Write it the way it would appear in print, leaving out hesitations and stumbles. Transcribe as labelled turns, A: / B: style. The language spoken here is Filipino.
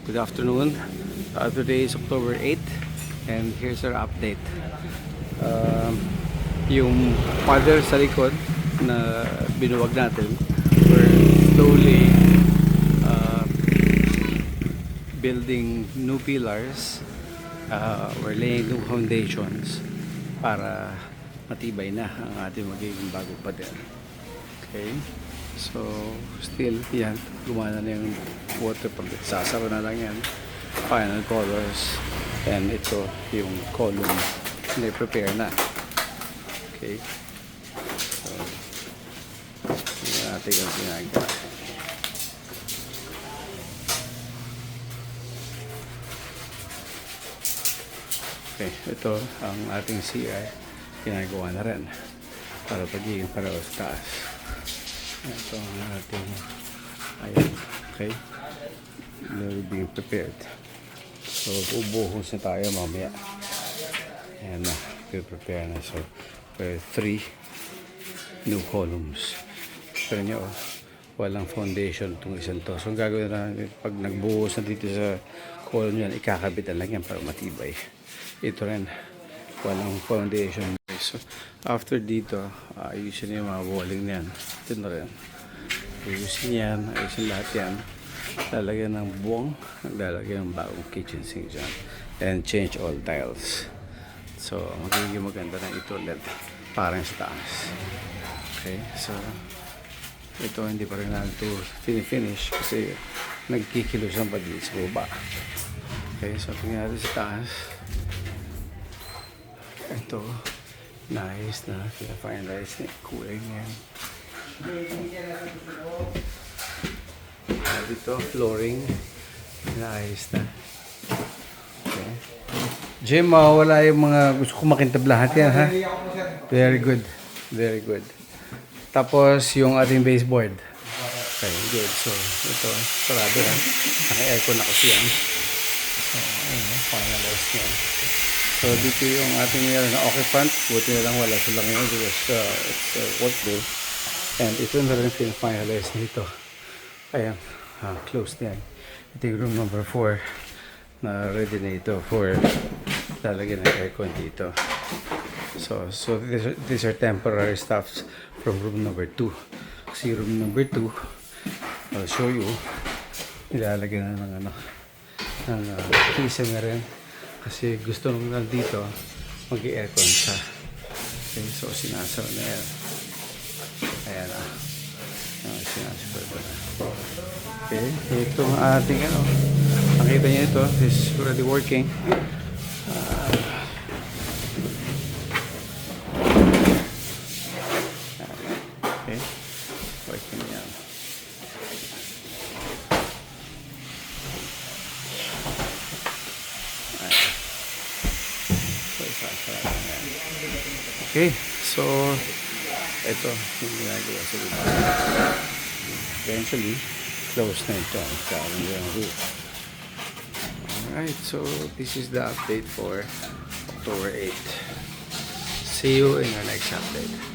A: Good afternoon. Today is October 8 and here's our update. Yung paddle sa likod na binuwag natin, we're slowly building new pillars. We're laying new foundations para matibay na ang ating magiging bagong pader. Okay? So, still, yan, gumana na yung waterproof. Sasara na lang yan. Final colors. And ito, yung column na prepare na. Okay? So, tingnan natin yung ginagawa. Okay, ito ang ating CI. Ginagawa na rin para pagiging pareho sa taas. Ito ang ating, ayan, okay, they're being prepared. So ubuhos na tayo mamaya. Ayan na, prepare na. So for 3 new columns. Pero nyo, walang foundation itong isang to. So ang gagawin na, pag nagbuhos na dito sa column yan, ikakabit na lang yan para matibay. Ito rin, walang foundation. So after dito, ayusin yung mga walling na yan. Ito na rin, ayusin yan, ayusin lahat yan. Lalagyan ng buwang, lalagyan ng bagong kitchen sink dyan, and change all tiles. So magiging maganda na ito ulit, parang sa taas. Okay, so ito hindi pa rin na ito finish kasi nagkikilusan pa dito sa baba. Okay, so tingnan natin sa taas. Ito, nice na, pina-finalize na kulay niyan. Dito, flooring, nice na. Okay. Jim, wala yung mga gusto ko makintablahan yan, ha? Very good, very good. Tapos, yung ating baseboard. Okay, good. So, ito, sarado yan. Naka-aircon na kasi yan. So, ayun, finalize niyan. So dito yung ating occupant, buti na lang wala sila ngayon because it's a work day. And ito na rin pina-finalize nito. Ayan, close na yan. Ito yung room number 4 na ready na ito for lalagyan ng aircon dito. So these are temporary stuffs from room number 2. Kasi room number 2, I'll show you, nilalagyan na ng kisame na rin. Kasi gusto nung dito mag-i-aircon siya. Okay, so sinasara na yan. Ayan na. Sinasara na. Okay, ito ang ating nakita niyo ito. This is already working. Okay, working yan. Okay, so ito yung ginagawa sa lupa. Eventually, close na ito ang roof. Alright, so this is the update for October 8. See you in our next update.